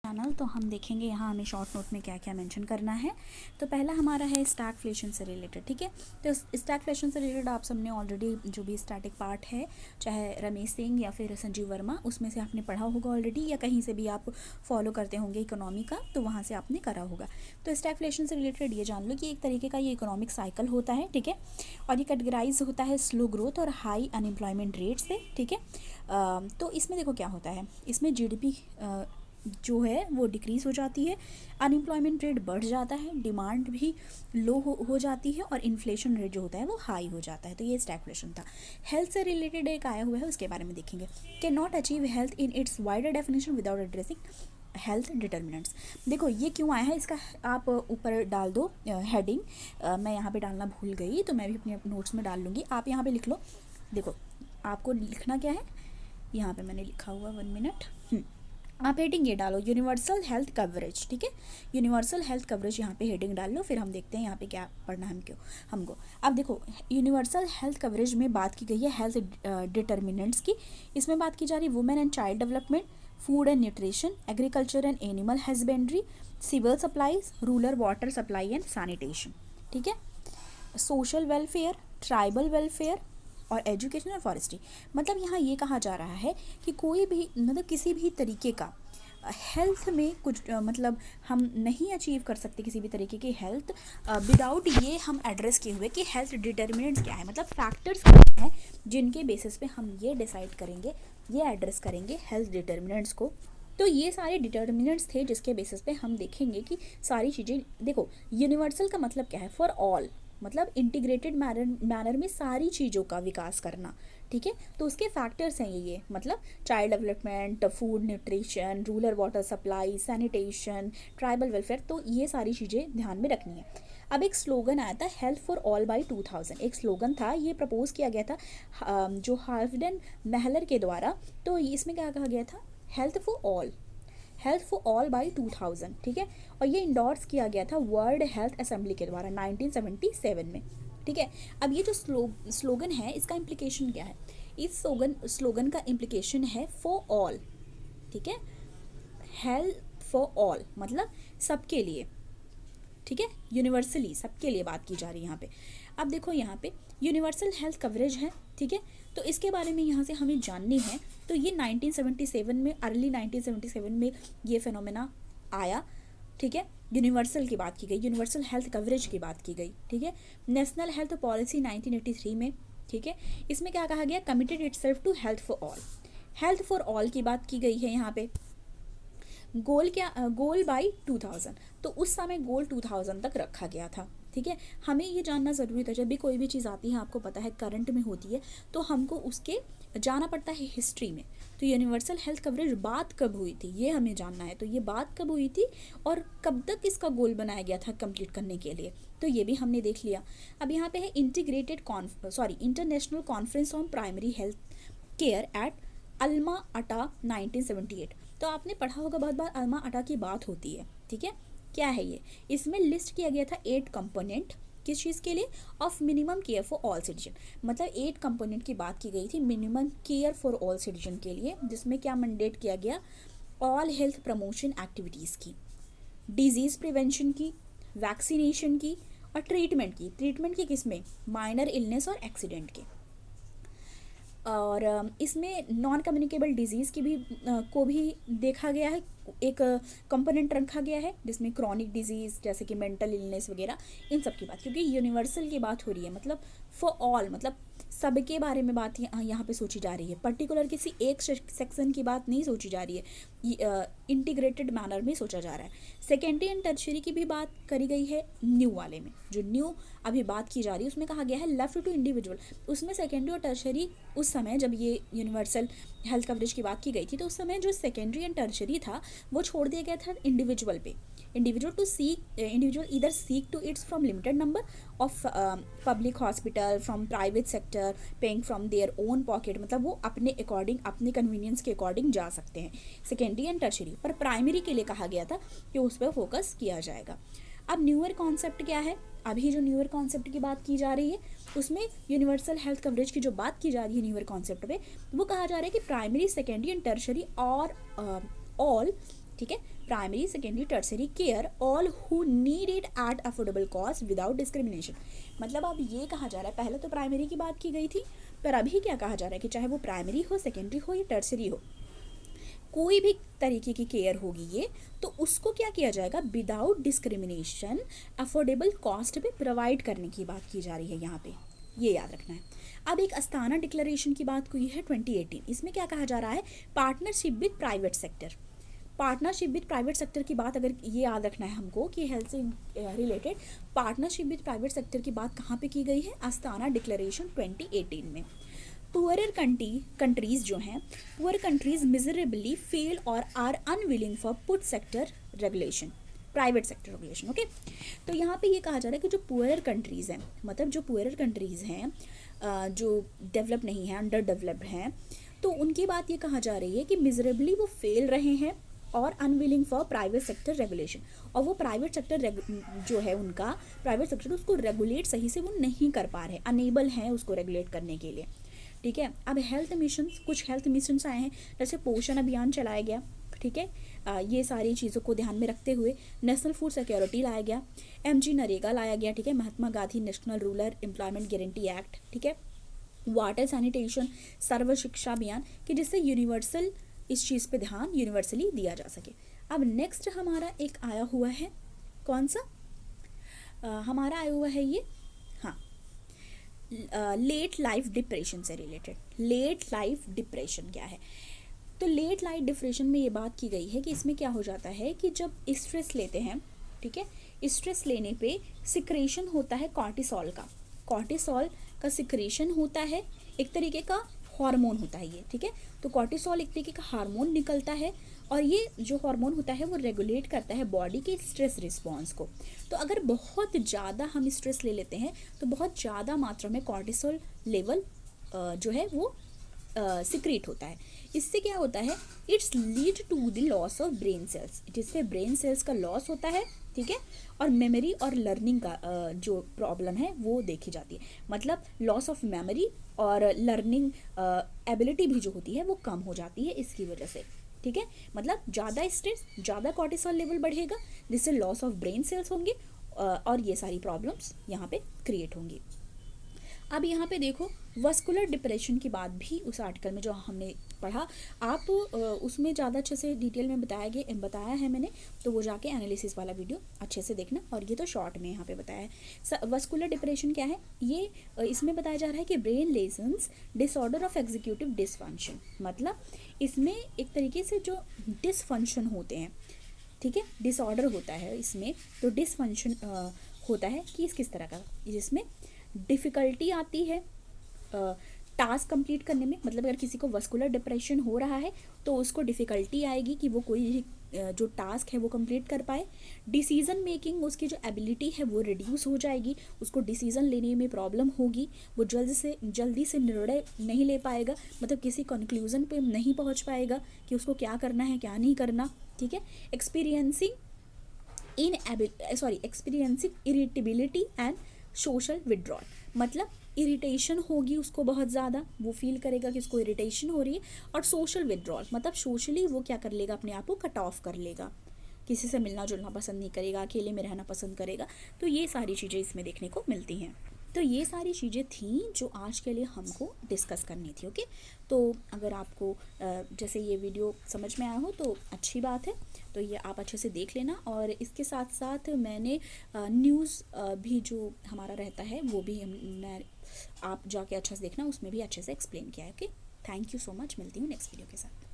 Channel तो हम देखेंगे यहाँ हमें शॉर्ट नोट में क्या क्या मेंशन करना है। तो पहला हमारा है स्टैगफ्लेशन से रिलेटेड, ठीक है। तो स्टैगफ्लेशन से रिलेटेड आप सबने ऑलरेडी जो भी स्टैटिक पार्ट है, चाहे रमेश सिंह या फिर संजीव वर्मा, उसमें से आपने पढ़ा होगा ऑलरेडी, या कहीं से भी आप फॉलो करते होंगे इकोनॉमी का, तो वहाँ से आपने करा होगा। तो स्टैगफ्लेशन से रिलेटेड ये जान लो कि एक तरीके का ये इकोनॉमिक साइकिल होता है, ठीक है। और ये कैटेगराइज होता है स्लो ग्रोथ और हाई अनएम्प्लॉयमेंट रेट से, ठीक है। तो इसमें देखो क्या होता है, इसमें जीडीपी जो है वो डिक्रीज़ हो जाती है, अनएम्प्लॉयमेंट रेट बढ़ जाता है, डिमांड भी लो हो जाती है, और इन्फ्लेशन रेट जो होता है वो हाई हो जाता है। तो ये स्टैगफ्लेशन था। हेल्थ से रिलेटेड एक आया हुआ है, उसके बारे में देखेंगे। Can not achieve health in its wider definition without addressing health determinants. देखो ये क्यों आया है, इसका आप ऊपर डाल दो हेडिंग। मैं यहाँ पे डालना भूल गई, तो मैं भी अपने नोट्स में डाल लूँगी, आप यहाँ पे लिख लो। देखो आपको लिखना क्या है, यहाँ पे मैंने लिखा हुआ, 1 मिनट। आप हेडिंग ये डालो, यूनिवर्सल हेल्थ कवरेज, ठीक है। यूनिवर्सल हेल्थ कवरेज यहाँ पे हेडिंग डाल लो, फिर हम देखते हैं यहाँ पे क्या पढ़ना है हमको। अब देखो यूनिवर्सल हेल्थ कवरेज में बात की गई है हेल्थ डिटर्मिनेंट्स की। इसमें बात की जा रही है women and child development, food and nutrition, agriculture and animal husbandry, civil supplies, rural water supply and sanitation, ठीक है, सोशल वेलफेयर, ट्राइबल वेलफेयर और एजुकेशन और फॉरेस्ट्री। मतलब यहाँ ये कहा जा रहा है कि कोई भी मतलब किसी भी तरीके का हेल्थ में कुछ मतलब हम नहीं अचीव कर सकते किसी भी तरीके की हेल्थ विदाउट ये हम एड्रेस किए हुए कि हेल्थ डिटर्मिनेंट्स क्या है, मतलब फैक्टर्स क्या हैं जिनके बेसिस पे हम ये डिसाइड करेंगे, ये एड्रेस करेंगे हेल्थ डिटर्मिनेंट्स को। तो ये सारे डिटर्मिनेंट्स थे जिसके बेसिस पे हम देखेंगे कि सारी चीज़ें। देखो यूनिवर्सल का मतलब क्या है, फॉर ऑल, मतलब इंटीग्रेटेड मैनर में सारी चीज़ों का विकास करना, ठीक है। तो उसके फैक्टर्स हैं ये मतलब child development, food nutrition, rural water supply, sanitation, tribal welfare. तो ये सारी चीज़ें ध्यान में रखनी है। अब एक स्लोगन आया था हेल्थ फॉर ऑल बाय 2000, एक स्लोगन था, ये प्रपोज किया गया था जो हार्वर्ड महलर के द्वारा। तो इसमें क्या कहा गया था, health for all, health for all by 2000, ठीक है। और ये इंडोर्स किया गया था वर्ल्ड हेल्थ असेंबली के द्वारा 1977 में, ठीक है। अब ये जो स्लोगन है इसका इम्प्लीकेशन क्या है, इस स्लोगन का इम्प्लीकेशन है फॉर ऑल, ठीक है। हेल्थ फॉर ऑल मतलब सबके लिए, ठीक है, यूनिवर्सली सबके लिए बात की जा रही है यहाँ पे। अब देखो यहाँ पे यूनिवर्सल हेल्थ कवरेज है, ठीक है। तो इसके बारे में यहाँ से हमें जाननी है। तो ये 1977 में, अर्ली 1977 में ये फिनोमेना आया, ठीक है। यूनिवर्सल की बात की गई, यूनिवर्सल हेल्थ कवरेज की बात की गई, ठीक है। नेशनल हेल्थ पॉलिसी 1983 में, ठीक है। इसमें क्या कहा गया, committed itself to health for all, health for all की बात की गई है यहाँ पे। गोल क्या, गोल बाय 2000, तो उस समय गोल 2000 तक रखा गया था, ठीक है। हमें ये जानना ज़रूरी था, जब भी कोई भी चीज़ आती है आपको पता है करंट में होती है, तो हमको उसके जाना पड़ता है हिस्ट्री में। तो यूनिवर्सल हेल्थ कवरेज बात कब हुई थी ये हमें जानना है, तो ये बात कब हुई थी और कब तक इसका गोल बनाया गया था कंप्लीट करने के लिए, तो ये भी हमने देख लिया। अब यहाँ पे है international conference on primary health care at Alma Ata 1978। तो आपने पढ़ा होगा, बहुत बार अल्मा अटा की बात होती है, ठीक है। क्या है ये, इसमें लिस्ट किया गया था 8 कंपोनेंट, किस चीज़ के लिए, of minimum care for all citizen. मतलब 8 कंपोनेंट की बात की गई थी minimum care for all citizen के लिए, जिसमें क्या मैंडेट किया गया, ऑल हेल्थ प्रमोशन एक्टिविटीज़ की, डिजीज़ प्रिवेंशन की, वैक्सीनेशन की और ट्रीटमेंट की किस में, माइनर इलनेस और एक्सीडेंट के। और इसमें नॉन कम्युनिकेबल डिजीज़ की भी को भी देखा गया है, एक कंपोनेंट रखा गया है जिसमें क्रॉनिक डिजीज़ जैसे कि मेंटल इलनेस वगैरह, इन सब की बात, क्योंकि यूनिवर्सल की बात हो रही है, मतलब फॉर ऑल, मतलब सबके बारे में बात यहाँ पे सोची जा रही है, पर्टिकुलर किसी एक सेक्शन की बात नहीं सोची जा रही है, इंटीग्रेटेड मैनर में सोचा जा रहा है। सेकेंडरी एंड टर्शियरी की भी बात करी गई है न्यू वाले में, जो न्यू अभी बात की जा रही है उसमें कहा गया है लेफ्ट टू इंडिविजुअल। उसमें सेकेंडरी और टर्शियरी, उस समय जब ये यूनिवर्सल हेल्थ कवरेज की बात की गई थी, तो उस समय जो सेकेंडरी एंड टर्शियरी था वो छोड़ दिया गया था इंडिविजुअल पे, individual either seek to its from limited number of public hospital, from private sector, paying from their own pocket, मतलब वो अपने अकॉर्डिंग, अपने कन्वीनियंस के अकॉर्डिंग जा सकते हैं सेकेंडरी एंड टर्शियरी। पर प्राइमरी के लिए कहा गया था कि उस पर फोकस किया जाएगा। अब न्यूअर कॉन्सेप्ट क्या है, अभी जो न्यूअर कॉन्सेप्ट की बात की जा रही है उसमें यूनिवर्सल हेल्थ कवरेज की जो बात की जा रही है न्यूअर कॉन्सेप्ट पे, वो कहा जा रहा है कि प्राइमरी, सेकेंडरी एंड टर्शियरी और ऑल ठीक है, primary secondary tertiary care all who need it at affordable cost without discrimination. मतलब अब ये कहा जा रहा है, पहले तो प्राइमरी की बात की गई थी, पर अभी क्या कहा जा रहा है कि चाहे वो प्राइमरी हो, सेकेंडरी हो या टर्सरी हो, कोई भी तरीके की केयर होगी ये, तो उसको क्या किया जाएगा, विदाउट डिस्क्रिमिनेशन अफोर्डेबल कॉस्ट पे प्रोवाइड करने की बात की जा रही है यहाँ पे, ये याद रखना है। अब एक अस्ताना डिक्लेरेशन की बात हुई है 2018, इसमें क्या कहा जा रहा है, partnership with private sector. Partnership with private sector की बात अगर ये याद रखना है हमको कि हेल्थ से related partnership with private sector की बात कहाँ पे की गई है, अस्ताना डिक्लेरेशन 2018 में। पुअरर कंट्रीज जो हैं, पुअर कंट्रीज मिजरेबली फेल और are unwilling for put sector regulation, private sector regulation. Okay, तो यहाँ पे ये कहा जा रहा है कि जो पुअरर कंट्रीज़ हैं, मतलब जो पुअरर कंट्रीज़ हैं जो डेवलप नहीं है, अंडर डेवलप्ड हैं, तो उनकी बात ये कहा जा रही है कि मिजरेबली वो फेल रहे हैं और unwilling for private sector regulation, और वो प्राइवेट सेक्टर जो है उनका प्राइवेट सेक्टर उसको रेगुलेट सही से वो नहीं कर पा रहे, अनेबल हैं उसको रेगुलेट करने के लिए। ठीक है, अब हेल्थ मिशन, कुछ हेल्थ मिशन आए हैं, जैसे पोषण अभियान चलाया गया, ठीक है, ये सारी चीज़ों को ध्यान में रखते हुए नेशनल फूड सिक्योरिटी लाया गया, MG नरेगा लाया गया, ठीक है, Mahatma Gandhi national rural employment guarantee act, ठीक है, वाटर सैनिटेशन, सर्व शिक्षा अभियान, कि जिससे यूनिवर्सल इस चीज़ पे ध्यान यूनिवर्सली दिया जा सके। अब नेक्स्ट हमारा एक आया हुआ है, कौन सा हमारा आया हुआ है ये, हाँ, लेट लाइफ डिप्रेशन से रिलेटेड। लेट लाइफ डिप्रेशन क्या है, तो लेट लाइफ डिप्रेशन में ये बात की गई है कि इसमें क्या हो जाता है कि जब स्ट्रेस लेते हैं, ठीक है, स्ट्रेस लेने पे सिक्रेशन होता है कॉर्टिसोल का, कॉर्टिसोल का सिक्रेशन होता है, एक तरीके का हार्मोन होता है ये, ठीक है, तो कॉर्टिसोल एक तरीके का हार्मोन निकलता है, और ये जो हार्मोन होता है वो रेगुलेट करता है बॉडी के स्ट्रेस रिस्पॉन्स को। तो अगर बहुत ज़्यादा हम स्ट्रेस ले लेते हैं तो बहुत ज़्यादा मात्रा में कॉर्टिसोल लेवल जो है वो सिक्रेट होता है। इससे क्या होता है, it's lead to the loss of brain cells, जिससे ब्रेन सेल्स का लॉस होता है, ठीक है, और मेमोरी और लर्निंग का जो प्रॉब्लम है वो देखी जाती है, मतलब लॉस ऑफ मेमोरी और लर्निंग एबिलिटी भी जो होती है वो कम हो जाती है इसकी वजह से, ठीक है, मतलब ज़्यादा स्ट्रेस, ज़्यादा कॉर्टिसोल लेवल बढ़ेगा, जिससे लॉस ऑफ ब्रेन सेल्स होंगे और ये सारी प्रॉब्लम्स यहाँ पे क्रिएट होंगी। अब यहाँ पे देखो वस्कुलर डिप्रेशन की बात भी उस आर्टिकल में जो हमने पढ़ा, आप उसमें ज़्यादा अच्छे से डिटेल में बताया है मैंने, तो वो जाके एनालिसिस वाला वीडियो अच्छे से देखना, और ये तो शॉर्ट में यहाँ पे बताया है। वस्कुलर डिप्रेशन क्या है, ये इसमें बताया जा रहा है कि brain lesions disorder of executive dysfunction, मतलब इसमें एक तरीके से जो डिसफंक्शन होते हैं, ठीक है, डिसऑर्डर होता है इसमें, तो डिसफंक्शन होता है कि किस तरह का, जिसमें डिफ़िकल्टी आती है टास्क कंप्लीट करने में, मतलब अगर किसी को वस्कुलर डिप्रेशन हो रहा है तो उसको डिफ़िकल्टी आएगी कि वो कोई जो टास्क है वो कंप्लीट कर पाए। डिसीज़न मेकिंग, उसकी जो एबिलिटी है वो रिड्यूस हो जाएगी, उसको डिसीज़न लेने में प्रॉब्लम होगी, वो जल्दी से निर्णय नहीं ले पाएगा, मतलब किसी कंक्लूज़न पे नहीं पहुंच पाएगा कि उसको क्या करना है क्या नहीं करना, ठीक है। Experiencing irritability and social withdrawal, मतलब इरिटेशन होगी उसको बहुत ज़्यादा, वो फील करेगा कि उसको इरिटेशन हो रही है, और सोशल विड्रॉल मतलब सोशली वो क्या कर लेगा, अपने आप को कट ऑफ कर लेगा, किसी से मिलना जुलना पसंद नहीं करेगा, अकेले में रहना पसंद करेगा। तो ये सारी चीज़ें इसमें देखने को मिलती हैं। तो ये सारी चीज़ें थी जो आज के लिए हमको डिस्कस करनी थी। ओके, तो अगर आपको जैसे ये वीडियो समझ में आया हो तो अच्छी बात है, तो ये आप अच्छे से देख लेना। और इसके साथ साथ मैंने न्यूज़ भी जो हमारा रहता है वो भी मैं आप जाके अच्छे से देखना, उसमें भी अच्छे से एक्सप्लेन किया है। Okay, thank you so much, मिलती हूँ नेक्स्ट वीडियो के साथ।